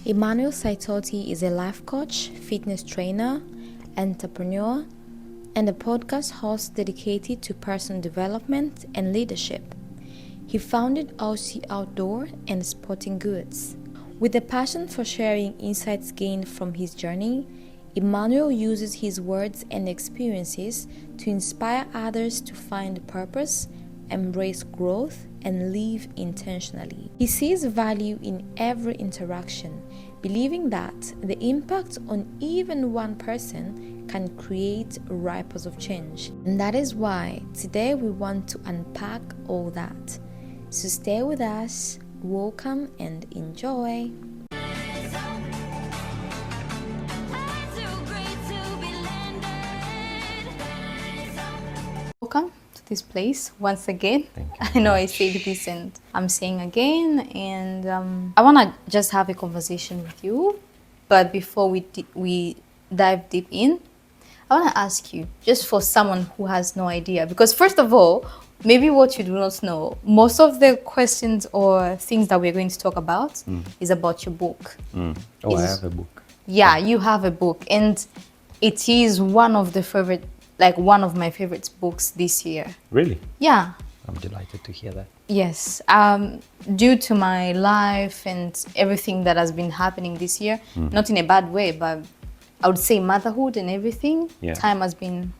Emmanuel Saitoti is a life coach, fitness trainer, entrepreneur, and a podcast host dedicated to personal development and leadership. He founded OC Outdoor and Sporting Goods. With a passion for sharing insights gained from his journey, Emmanuel uses his words and experiences to inspire others to find purpose, embrace growth, and live intentionally. He sees value in every interaction, believing that the impact on even one person can create ripples of change. And that is why today we want to unpack all that. So stay with us, welcome and enjoy. Welcome to this place once again. Thank you. I know I said this and I'm saying again, and I want to just have a conversation with you. But before we dive deep in, I want to ask you, just for someone who has no idea, because first of all, maybe what you do not know, most of the questions or things that we're going to talk about is about your book. Oh, I have a book. Yeah, you have a book, and it is one of my favorite books this year. Really? Yeah. I'm delighted to hear that. Yes. Due to my life and everything that has been happening this year, not in a bad way, but I would say motherhood and everything, time has been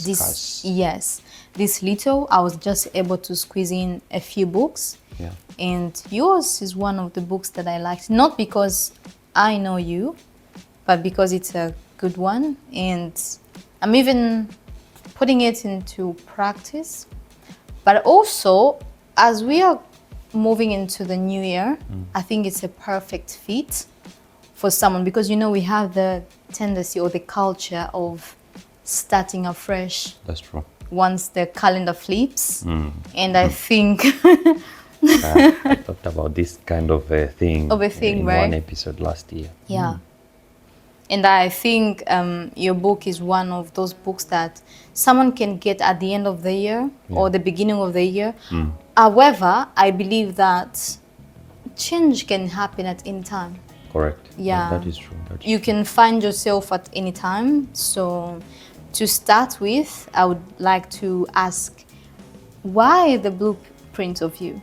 this little. I was just able to squeeze in a few books. Yeah. And yours is one of the books that I liked, not because I know you, but because it's a good one. And I'm even putting it into practice. But also, as we are moving into the new year, I think it's a perfect fit for someone, because we have the tendency or the culture of starting afresh. That's true. Once the calendar flips. And I think I talked about this kind of a thing, in right? one episode last year. Yeah. And I think your book is one of those books that someone can get at the end of the year or the beginning of the year. However, I believe that change can happen at any time. Correct. Yeah. That is true. You can find yourself at any time. So to start with, I would like to ask, why the blueprint of you?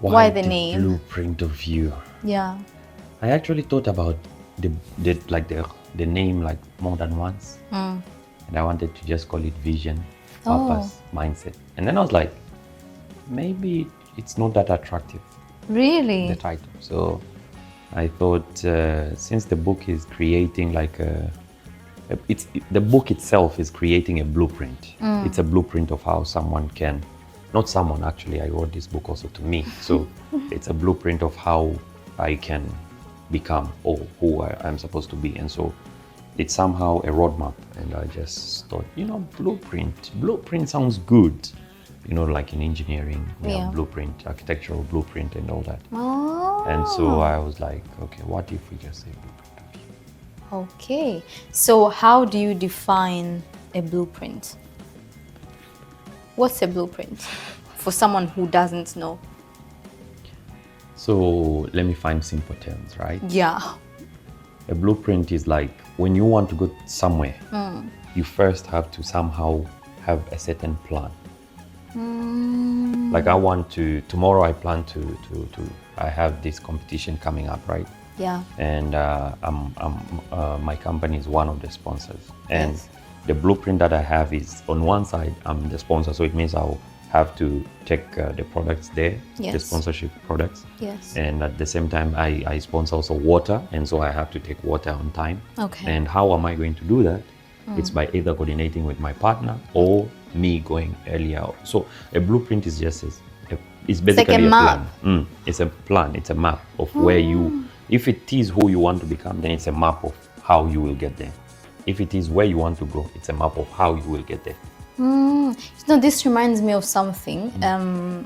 Why the name? Blueprint of you. Yeah. I actually thought about the name like more than once. And I wanted to just call it vision, purpose, mindset. And then I was like, maybe it's not that attractive. Really? The title. So I thought since the book is creating the book itself is creating a blueprint. It's a blueprint of how someone can, not someone actually, I wrote this book also to me. So it's a blueprint of how I can become who I'm supposed to be. And so it's somehow a roadmap. And I just thought, blueprint sounds good. Like in engineering, we have blueprint, architectural blueprint and all that. Oh. And so I was like, okay, what if we just say blueprint of you? Okay. So how do you define a blueprint? What's a blueprint for someone who doesn't know? So let me find simple terms, right? Yeah. A blueprint is like when you want to go somewhere, you first have to somehow have a certain plan. Like tomorrow I plan I have this competition coming up, right? Yeah. And my company is one of the sponsors. And the blueprint that I have is, on one side, I'm the sponsor, so it means I'll have to take the products there, the sponsorship products. Yes. And at the same time, I sponsor also water, and so I have to take water on time. Okay. And how am I going to do that? It's by either coordinating with my partner or me going earlier. So a blueprint is just it's basically like a map. Plan. It's a plan. It's a map of where if it is who you want to become, then it's a map of how you will get there. If it is where you want to go, it's a map of how you will get there. This reminds me of something.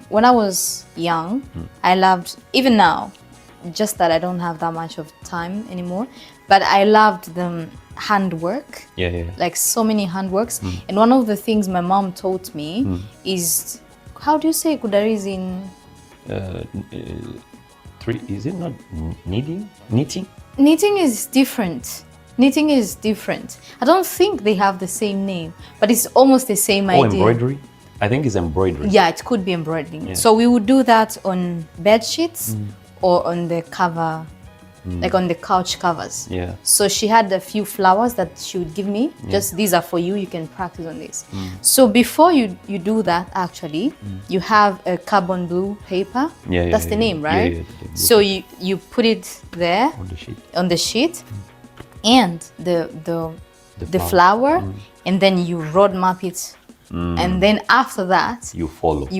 When I was young, I loved, even now, just that I don't have that much of time anymore, but I loved the handwork. Like so many handworks. And one of the things my mom taught me is, how do you say kudarizi in 3, is it not knitting? Knitting? Knitting is different. Knitting is different. I don't think they have the same name, but it's almost the same idea. Embroidery? I think it's embroidery. Yeah, it could be embroidery. Yeah. So we would do that on bed sheets or on the cover, like on the couch covers. Yeah. So she had a few flowers that she would give me. Just these are for you. You can practice on this. So before you do that, actually, you have a carbon blue paper. Yeah, That's the name, right? Yeah. So you put it there On the sheet. And the flower, and then you road map it, and then after that You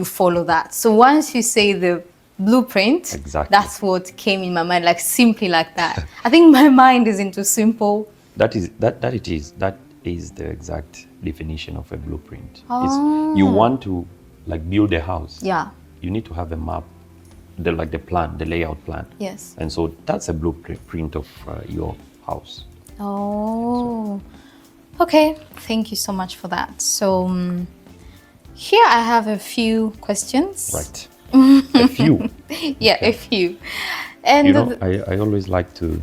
follow that. So once you say the blueprint, Exactly. that's what came in my mind, like simply like that. I think my mind is into simple. That is the exact definition of a blueprint. Oh. It's, you want to like build a house. Yeah. You need to have a map, the plan, the layout plan. Yes. And so that's a blueprint of your house. Oh, okay. Thank you so much for that. So here I have a few questions. Right. A few. Yeah, a few. And You know, I always like to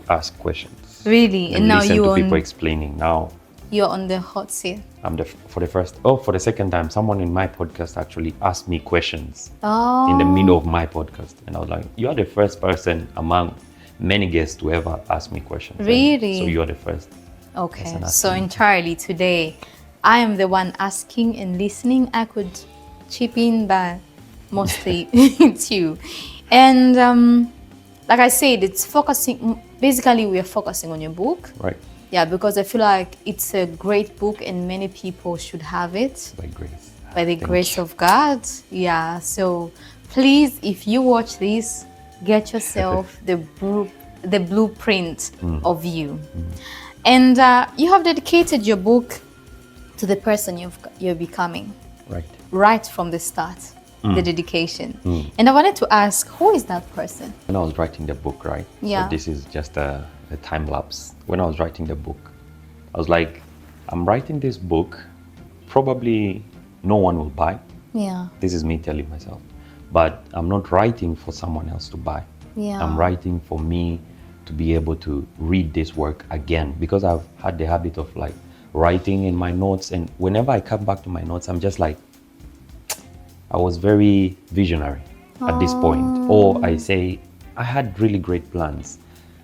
ask questions. really, and now listen you to people on explaining. Now you're on the hot seat. I'm for the second time, someone in my podcast actually asked me questions Oh. in the middle of my podcast, and I was like, "You are the first person among many guests to ever ask me questions." And Really? so you are the first. Okay, Person so asking. entirely today, I am the one asking and listening. I could chip in, but mostly it's you. And like I said, it's focusing. Basically, we are focusing on your book. Right. Yeah, because I feel like it's a great book and many people should have it By grace. by the Thank grace you. of God. Yeah, so please, if you watch this, get yourself the blueprint of you. And you have dedicated your book to the person you're becoming, Right. right from the start, the dedication. And I wanted to ask, who is that person? When I was writing the book, right? Yeah. So this is just a time lapse. When I was writing the book, I was like, I'm writing this book, probably no one will buy. Yeah, This is me telling myself. But I'm not writing for someone else to buy. yeah. I'm writing for me to be able to read this work again, because I've had the habit of like writing in my notes, and whenever I come back to my notes, I'm just like, I was very visionary at this point. Or I say, I had really great plans.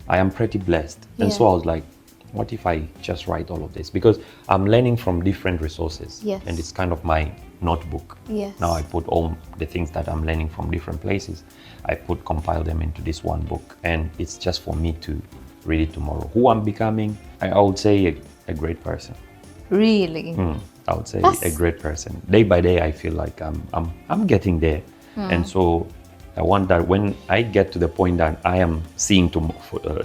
I am pretty blessed. And so I was like, what if I just write all of this? Because I'm learning from different resources. Yes. And it's kind of my notebook. Yes. Now I put all the things that I'm learning from different places. compile them into this one book. And it's just for me to read it tomorrow. Who I'm becoming, I would say a great person. Really? I would say a great person. Day by day, I feel like I'm getting there. And so I want that when I get to the point that I am seeing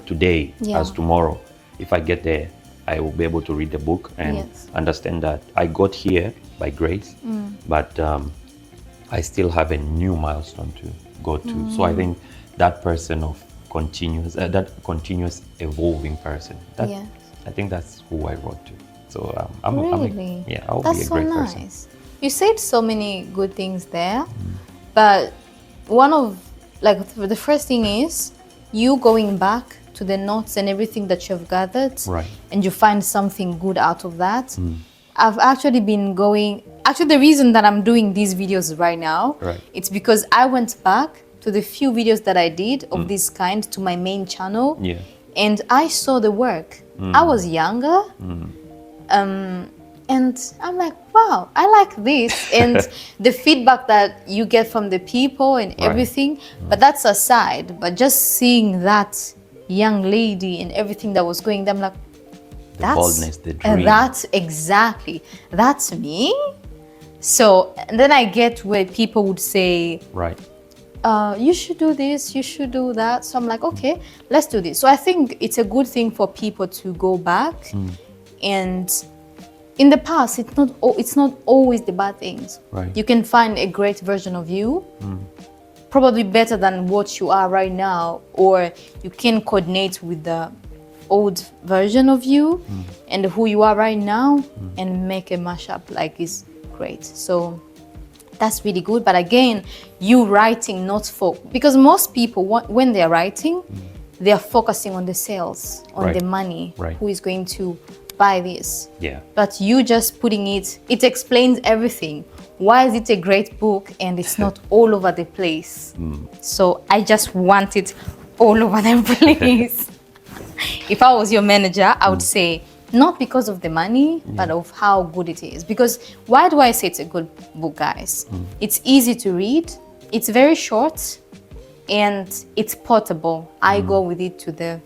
today as tomorrow, if I get there, I will be able to read the book and understand that I got here by grace, but I still have a new milestone to go to. So I think that person of that continuous evolving person, I think that's who I wrote to. So I'll be a great person. Nice. You said so many good things there, but one of the first thing is you going back to the notes and everything that you've gathered, and you find something good out of that. I've actually been going. Actually, the reason that I'm doing these videos right now, it's because I went back to the few videos that I did of this kind to my main channel, and I saw the work. I was younger. And I'm like, wow, I like this. And the feedback that you get from the people and everything, but that's aside. But just seeing that young lady and everything that was going there, I'm like, the boldness, the dream. That's me. So, and then I get where people would say, you should do this, you should do that. So I'm like, okay, let's do this. So I think it's a good thing for people to go back. And in the past, it's not always the bad things. You can find a great version of you, probably better than what you are right now, or you can coordinate with the old version of you and who you are right now and make a mashup like it's great. So That's really good. But again, you writing not for, because most people, when they're writing, they're focusing on the sales, on the money, who is going to buy this. Yeah. But you just putting it explains everything. Why is it a great book and it's not all over the place? So I just want it all over the place. If I was your manager, I would say, not because of the money, but of how good it is. Because why do I say it's a good book, guys? It's easy to read, it's very short, and it's portable. I go with it to there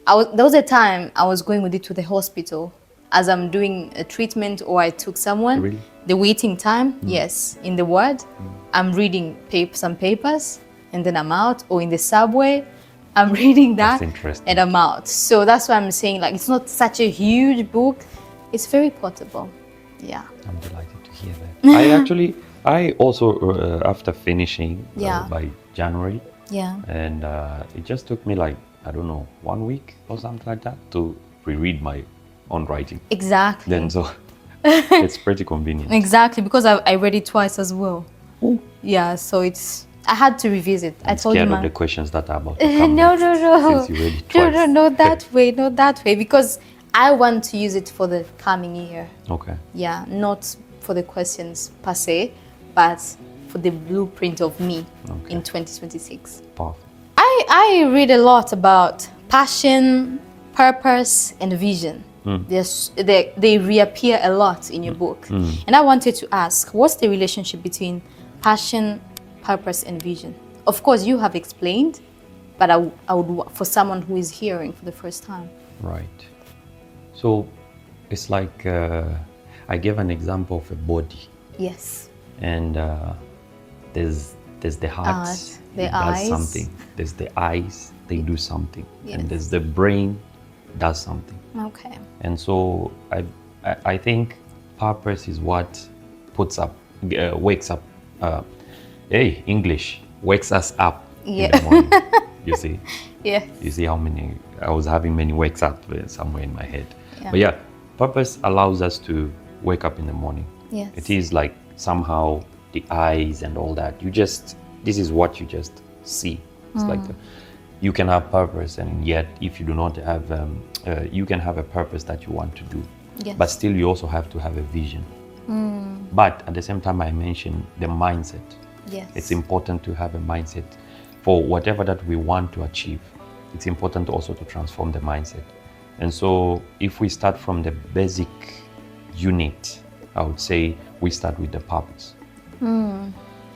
was a time I was going with it to the hospital as I'm doing a treatment, or I took someone. Really? The waiting time, yes, in the ward, I'm reading some papers, and then I'm out, or in the subway, I'm reading that, and I'm out. So that's why I'm saying, like, it's not such a huge book. It's very portable. Yeah. I'm delighted to hear that. I also, after finishing by January, and it just took me like, I don't know, 1 week or something like that to reread my own writing. Exactly. Then so it's pretty convenient. Exactly, because I read it twice as well. Ooh. Yeah, so I had to revisit. I'm scared of the questions that are about to come. No. Since you read it twice. No, not that way, not that way. Because I want to use it for the coming year. Okay. Yeah, not for the questions per se, but for the blueprint of me in 2026. Perfect. I read a lot about passion, purpose, and vision. They reappear a lot in your book. And I wanted to ask, what's the relationship between passion, purpose, and vision? Of course, you have explained, but I would, for someone who is hearing for the first time. Right. So it's like I gave an example of a body. Yes. And there's the heart, the it eyes. does something. There's the eyes, they do something. Yes. And there's the brain, does something. Okay. And so I think purpose is what wakes up. English wakes us up in the morning. You see? Yes. You see how many I was having many wakes up somewhere in my head. But purpose allows us to wake up in the morning. Yes. It is like somehow the eyes and all that. This is what you just see. It's like you can have purpose, and yet if you do not have, you can have a purpose that you want to do. Yes. But still you also have to have a vision. But at the same time, I mentioned the mindset. Yes. It's important to have a mindset for whatever that we want to achieve. It's important also to transform the mindset. And so if we start from the basic unit, I would say we start with the purpose.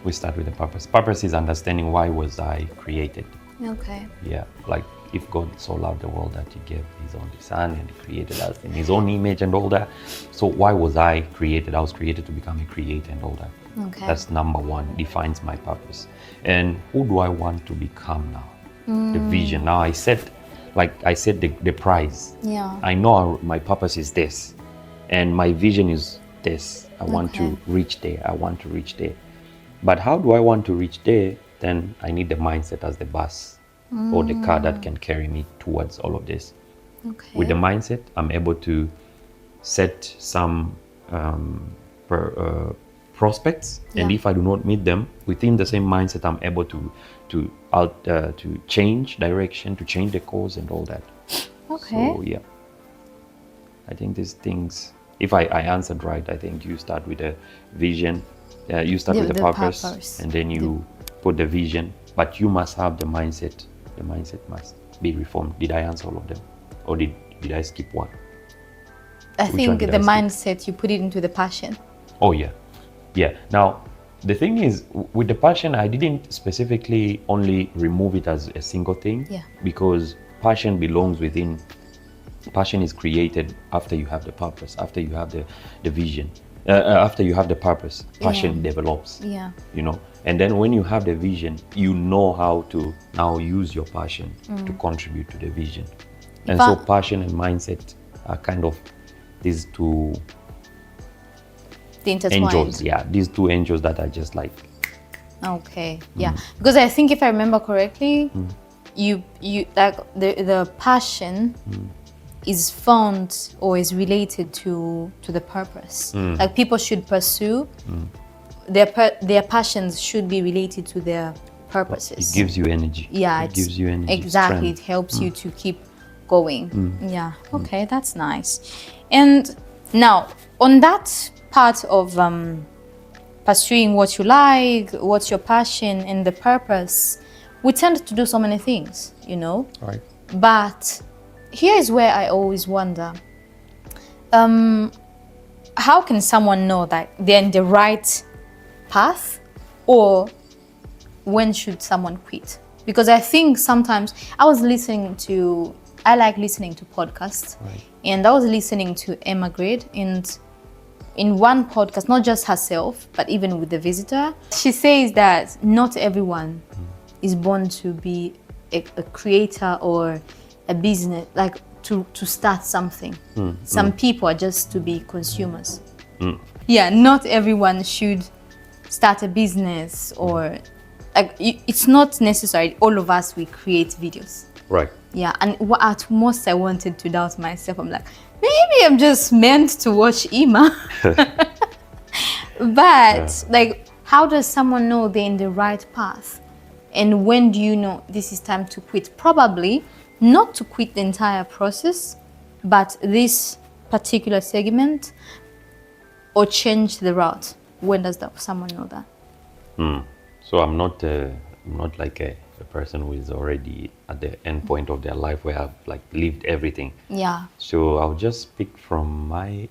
We start with the purpose. Purpose is understanding, why was I created? Okay. Yeah, like if God so loved the world that he gave his only son and he created us in his own image and all that. So why was I created? I was created to become a creator and all that. Okay. That's number one, defines my purpose. And who do I want to become now? The vision. Now I said the prize. Yeah. I know my purpose is this, and my vision is this. I want to reach there. I want to reach there. But how do I want to reach there? Then I need the mindset as the bus or the car that can carry me towards all of this. Okay. With the mindset, I'm able to set some prospects, and if I do not meet them within the same mindset, I'm able to change direction, to change the course and all that. Okay. So I think these things, if I answered right, I think you start with a vision, you start with the purpose, and then you put the vision, but you must have the mindset. The mindset must be reformed. Did I answer all of them, or did I skip one? I think the mindset, you put it into the passion. Oh yeah. Now the thing is, with the passion, I didn't specifically only remove it as a single thing, because passion belongs within. Passion is created after you have the purpose, after you have the vision, after you have the purpose. Passion develops. Yeah. You know, and then when you have the vision, you know how to now use your passion to contribute to the vision. And so passion and mindset are kind of these two angels. Yeah, these two angels that are just like. Okay. Yeah, because I think if I remember correctly, you like the passion is found or is related to the purpose. Like people should pursue their passions should be related to their purposes. It gives you energy. Yeah, it gives you energy. Exactly, strength. it helps you to keep going. Yeah, okay, that's nice. And now, on that part of pursuing what you like, what's your passion and the purpose, we tend to do so many things, you know? Right. But here is where I always wonder, how can someone know that they're in the right path, or when should someone quit? Because I think sometimes I like listening to podcasts, Right. and I was listening to Emmanuel, and in one podcast, not just herself, but even with the visitor, she says that not everyone is born to be a creator or a business, like to start something. Some people are just to be consumers. Yeah, not everyone should start a business, or like it's not necessary. All of us, we create videos. Right. Yeah, and at most I wanted to doubt myself. I'm like, maybe I'm just meant to watch Ima. But like, how does someone know they're in the right path? And when do you know this is time to quit? Probably not to quit the entire process, but this particular segment, or change the route. When does someone know that? So I'm not like a person who is already at the end point of their life where I've like lived everything. Yeah. So I'll just speak from my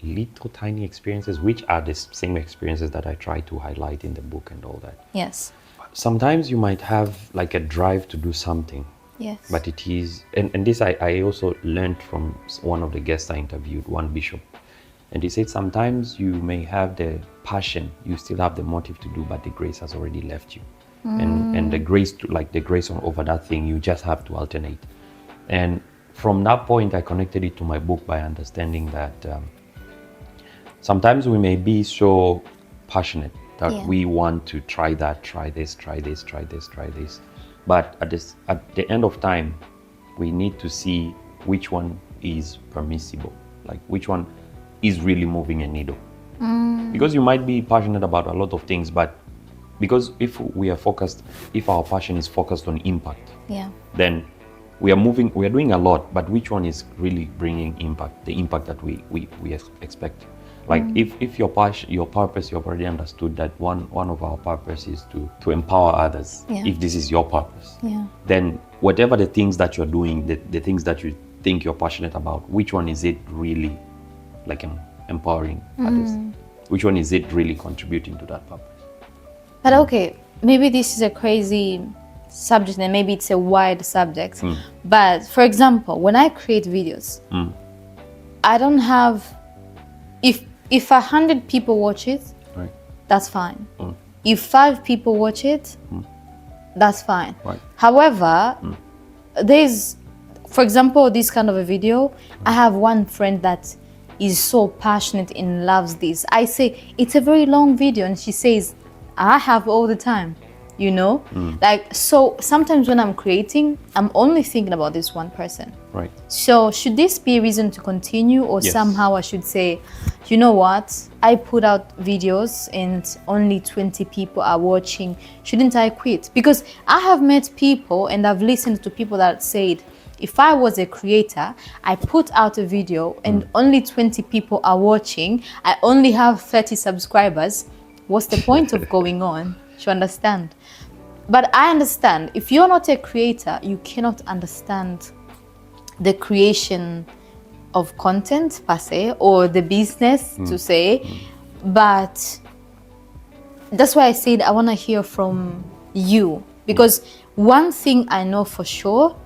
little tiny experiences, which are the same experiences that I try to highlight in the book and all that. Yes. Sometimes you might have like a drive to do something. Yes. But it is, and this I also learned from one of the guests I interviewed, one bishop. And he said sometimes you may have the passion, you still have the motive to do, but the grace has already left you. And the grace to, like the grace over that thing, you just have to alternate. And from that point, I connected it to my book by understanding that sometimes we may be so passionate that we want to try that, try this. But at the end of time, we need to see which one is permissible, like which one is really moving a needle. Because you might be passionate about a lot of things, but because if our passion is focused on impact, then we are doing a lot, but which one is really bringing impact, the impact that we expect? Like if your purpose, you've already understood that one of our purpose is to empower others. If this is your purpose, then whatever the things that you're doing, the things that you think you're passionate about, which one is it really like empowering others? Which one is it really contributing to that purpose? But okay, maybe this is a crazy subject and maybe it's a wide subject. But for example, when I create videos, I don't have, if 100 people watch it, Right. that's fine. If 5 people watch it, that's fine. Right. However, there's, for example, this kind of a video, I have one friend that is so passionate and loves this. I say, it's a very long video, and she says, I have all the time, you know? Like, so sometimes when I'm creating, I'm only thinking about this one person. Right. So should this be a reason to continue, or Yes. somehow I should say, you know what, I put out videos and only 20 people are watching, shouldn't I quit? Because I have met people and I've listened to people that said, if I was a creator, I put out a video and only 20 people are watching, I only have 30 subscribers, what's the point of going on? You understand? But I understand, if you're not a creator, you cannot understand the creation of content per se, or the business to say. But that's why I said I want to hear from you, because one thing I know for sure,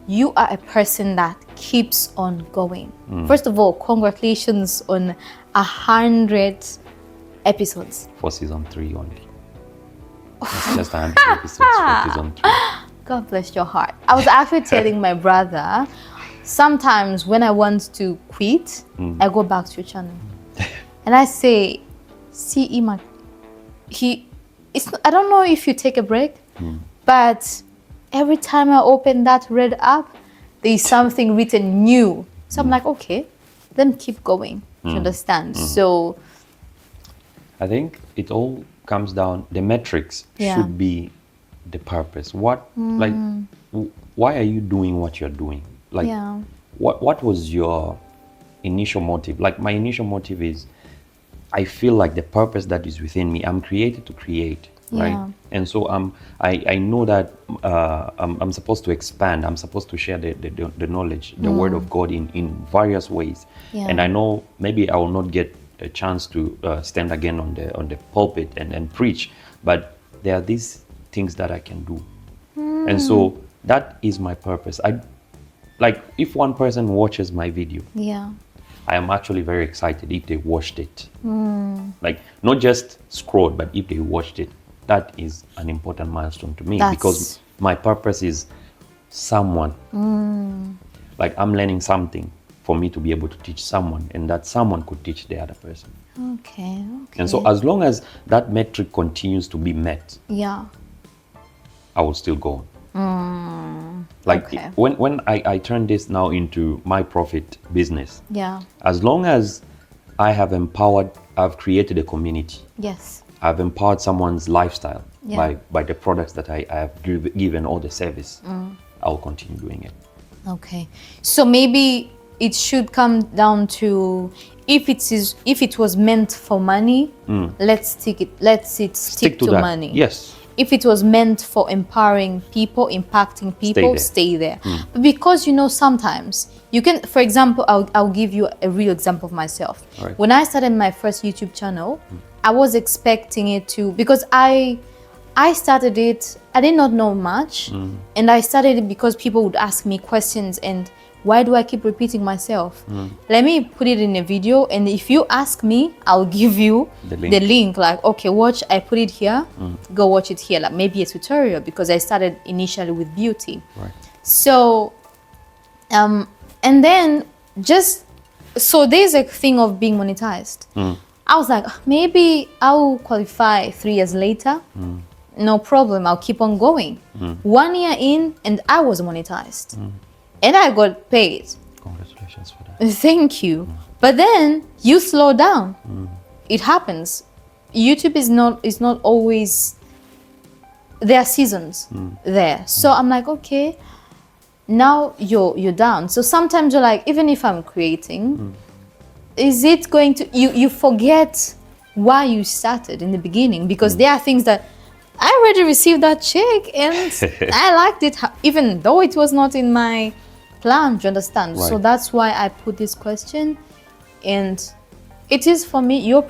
you are a person that keeps on going. First of all, congratulations on 100 episodes. For season 3 only. It's just 100 episodes for season 3. God bless your heart. I was actually telling my brother, sometimes when I want to quit, I go back to your channel. And I say, see Ima, I don't know if you take a break, but every time I open that red app, there is something written new. So I'm like, okay, then keep going. You understand? So I think it all comes down, the metrics should be the purpose. Why are you doing what you're doing? Like, what was your initial motive? Like, my initial motive is, I feel like the purpose that is within me, I'm created to create, right? And so I know that I'm supposed to expand. I'm supposed to share the knowledge, the word of God in various ways. And I know maybe I will not get a chance to stand again on the pulpit and preach, but there are these things that I can do. And so that is my purpose. Like, if one person watches my video, I am actually very excited if they watched it. Like, not just scrolled, but if they watched it, that is an important milestone to me. Because my purpose is someone. Like, I'm learning something for me to be able to teach someone, and that someone could teach the other person. Okay. And so as long as that metric continues to be met, I will still go on. Like, when I turn this now into my profit business, as long as I have empowered, I've created a community. I've empowered someone's lifestyle by the products that I have given all the service. I'll continue doing it. Okay. So maybe it should come down to, if it was meant for money, let's stick to money. Yes. If it was meant for empowering people, impacting people, stay there. But because, sometimes you can, for example, I'll give you a real example of myself. Right. When I started my first YouTube channel, I was expecting it to, because I started it, I did not know much. And I started it because people would ask me questions, and why do I keep repeating myself? Let me put it in a video, and if you ask me, I'll give you the link. Like, okay, watch, I put it here, go watch it here. Like, maybe a tutorial, because I started initially with beauty. Right. So, and then so there's a thing of being monetized. I was like, maybe I'll qualify 3 years later. No problem, I'll keep on going. 1 year in, and I was monetized. And I got paid. Congratulations for that. Thank you. But then you slow down. It happens. YouTube is not always, there are seasons there. So I'm like, okay, now you're down. So sometimes you're like, even if I'm creating, is it going to, you forget why you started in the beginning, because there are things that I already received that check and I liked it, even though it was not in my plan, do you understand? Right. So that's why I put this question, and it is, for me, your